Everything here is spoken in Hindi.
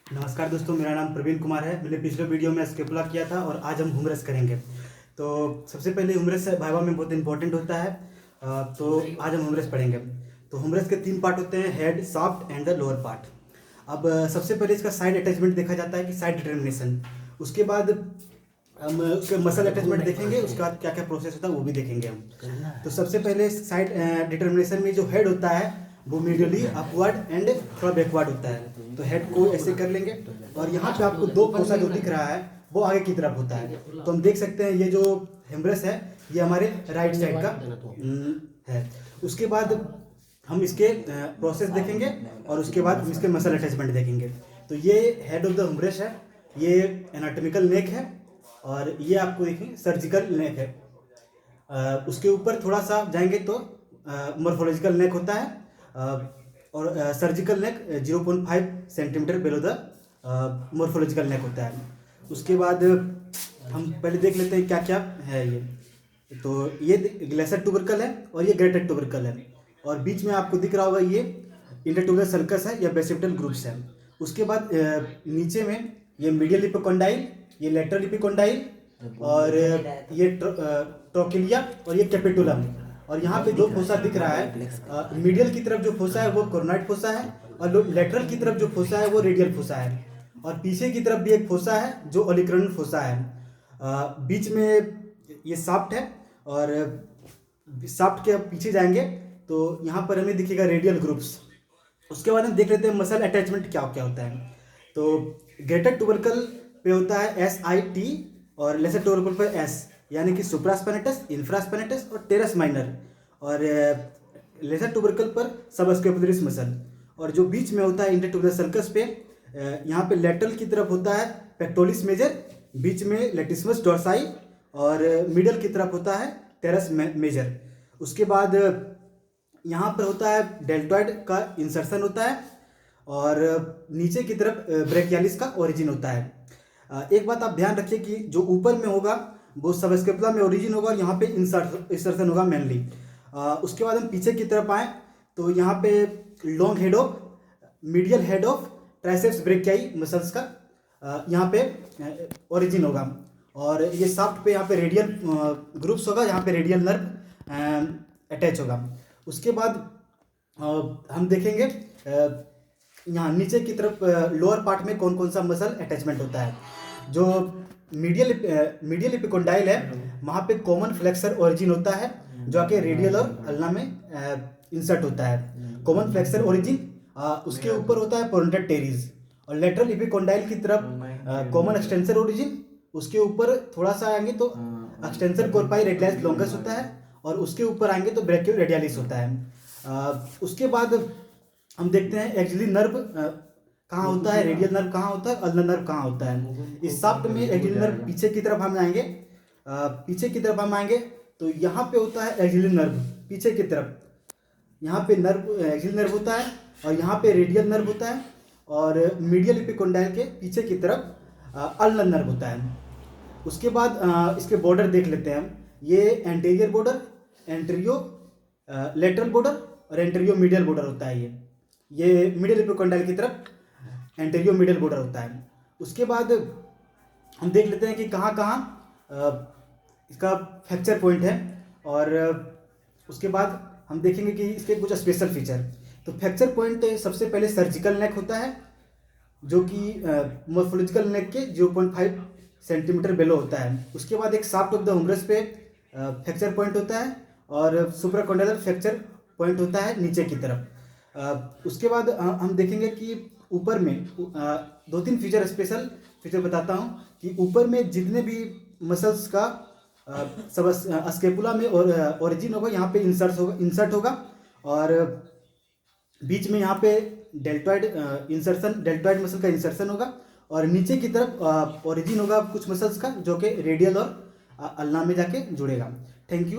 नमस्कार दोस्तों, मेरा नाम प्रवीण कुमार है। मैंने पिछले वीडियो में स्केपुला किया था और आज हम हुमरस करेंगे। तो सबसे पहले हुमरस भाइवा में बहुत इंपॉर्टेंट होता है। तो आज हम हुमरस पढ़ेंगे। तो हुमरस के 3 पार्ट होते हैं, head, shaft and the lower part. अब सबसे पहले इसका साइड अटैचमेंट देखा जाता है कि साइड डिटर्मिनेशन। उसके बाद हम उसके मसल अटैचमेंट देखेंगे, उसके बाद क्या क्या प्रोसेस होता है वो भी देखेंगे हम। तो सबसे पहले साइड डिटर्मिनेशन में जो हेड होता है वो मीडियली अपवर्ड एंड थोड़ा बैकवर्ड होता है। तो हेड को ऐसे कर लेंगे और यहाँ पे आपको 2 फोसा जो दिख रहा है वो आगे की तरफ होता है। तो हम देख सकते हैं ये जो हेमरस है ये हमारे राइट साइड का है। उसके बाद हम इसके प्रोसेस देखेंगे और उसके बाद हम इसके मसल अटैचमेंट देखेंगे। तो ये हेड ऑफ द हुमरस है, ये एनाटॉमिकल नेक है और ये आपको देखिए सर्जिकल नेक है। उसके ऊपर थोड़ा सा जाएंगे तो मॉर्फोलॉजिकल नेक होता है और surgical neck 0.5 centimetre below the morphological neck होता है। उसके बाद हम पहले देख लेते हैं क्या क्या है ये। तो ये ग्लेसर ट्यूबरकल है और ये ग्रेटर ट्यूबरकल है और बीच में आपको दिख रहा होगा ये इंटरट्यूबुलर सल्कस है या बेसिपिटल ग्रुप्स है। उसके बाद नीचे में ये मीडियल इपिकोंडाइल, ये लेटरल इपिकोंडाइल और ये ट्रोकिलिया और ये कैपिटुलम। और यहाँ पे जो फोसा दिख रहा है मीडियल की तरफ जो फोसा है वो कोरोनाइड फोसा है और लेटरल की तरफ जो फोसा है वो रेडियल फोसा है और पीछे की तरफ भी एक फोसा है जो ओलिक्रनल फोसा है। बीच में ये शाफ्ट है और शाफ्ट के पीछे जाएंगे तो यहाँ पर हमें दिखेगा रेडियल ग्रुप्स। उसके बाद हम देख लेते हैं मसल अटैचमेंट क्या क्या होता है। तो ग्रेटर ट्यूबरकल पे होता है SIT और लेसर ट्यूबरकल पे S, यानी कि सुप्रास्पेनेटस, इंफ्रास्पेनेटस और टेरस माइनर। और लेसर ट्यूबरकल पर सबस्क्यूपुलरिस मसल। और जो बीच में होता है इंटरट्यूबुलर सर्कस पे यहाँ पे लेटरल की तरफ होता है पेक्टोरिस मेजर, बीच में लेटिस्मस डोर्साई और मिडल की तरफ होता है टेरस मेजर। उसके बाद यहाँ पर होता है डेल्टॉइड का इंसर्शन होता है और नीचे की तरफ ब्रेकियालिस का ओरिजिन होता है। एक बात आप ध्यान रखिए कि जो ऊपर में होगा वो सबस्केपुला में ओरिजिन होगा और यहाँ पे इंसर्शन होगा मेनली। उसके बाद हम पीछे की तरफ आए तो यहाँ पे long head of, medial head of triceps brachii muscles का यहाँ पे ओरिजिन होगा और ये शाफ्ट पे यहाँ पे रेडियल ग्रुप्स होगा, यहाँ पे रेडियल नर्व अटैच होगा। उसके बाद हम देखेंगे यहाँ नीचे की तरफ लोअर पार्ट में कौन कौन सा मसल अटैचमेंट होता है। जो मीडियल इपिकोंडाइल है वहाँ पे कॉमन फ्लेक्सर ओरिजिन होता है जो आके रेडियल और अल्ना में इंसर्ट होता है। कॉमन फ्लेक्सर ओरिजिन उसके ऊपर होता है पोडेंटेड टेरीज और लेटरल इपिकोंडाइल की तरफ कॉमन एक्सटेंसर ओरिजिन, उसके ऊपर थोड़ा सा आएंगे तो एक्सटेंसर कॉर्पाई रेडियस लॉन्गस होता है और उसके ऊपर आएंगे तो ब्रैकियो रेडियलिस होता है। उसके बाद हम देखते हैं एक्सिलरी नर्व कहाँ होता है, रेडियल नर्व कहाँ होता है, अल्नर नर्व कहाँ होता है। इस शाफ्ट में एक्सिलरी नर्व पीछे की तरफ हम आएंगे, पीछे की तरफ हम आएंगे तो यहाँ पे होता है एक्सिलरी नर्व पीछे की तरफ, यहाँ पे नर्व एक्सिलरी नर्व होता है और यहाँ पे रेडियल नर्व होता है और मीडियल इपिकोंडाइल के पीछे की तरफ अल्नर नर्व होता है। उसके बाद इसके बॉर्डर देख लेते हैं हम। ये एंटीरियर बॉर्डर, एंटीरियो लेटरल बॉर्डर और एंटीरियो मीडियल बॉर्डर होता है। ये मीडियल इपिकोंडाइल की तरफ एंटीरियो मीडियल बॉर्डर होता है। उसके बाद हम देख लेते हैं कि कहाँ कहाँ इसका फ्रैक्चर पॉइंट है और उसके बाद हम देखेंगे कि इसके कुछ स्पेशल फीचर। तो फ्रैक्चर पॉइंट सबसे पहले सर्जिकल नेक होता है जो कि मॉर्फोलॉजिकल नेक के 0.5 सेंटीमीटर बिलो होता है। उसके बाद एक शाफ्ट ऑफ द हुमरस पे फ्रैक्चर पॉइंट होता है और सुप्राकोंडाइलर फ्रैक्चर पॉइंट होता है नीचे की तरफ। उसके बाद हम देखेंगे कि ऊपर में 2-3 फीचर स्पेशल फीचर बताता हूँ कि ऊपर में जितने भी मसल्स का सब स्केपुला में और ओरिजिन होगा यहाँ पे इंसर्ट होगा और बीच में यहाँ पे डेल्टॉइड इंसर्शन, डेल्टॉइड मसल का इंसर्शन होगा और नीचे की तरफ ओरिजिन होगा कुछ मसल्स का जो कि रेडियल और अल्ना में जाके जुड़ेगा। Thank you.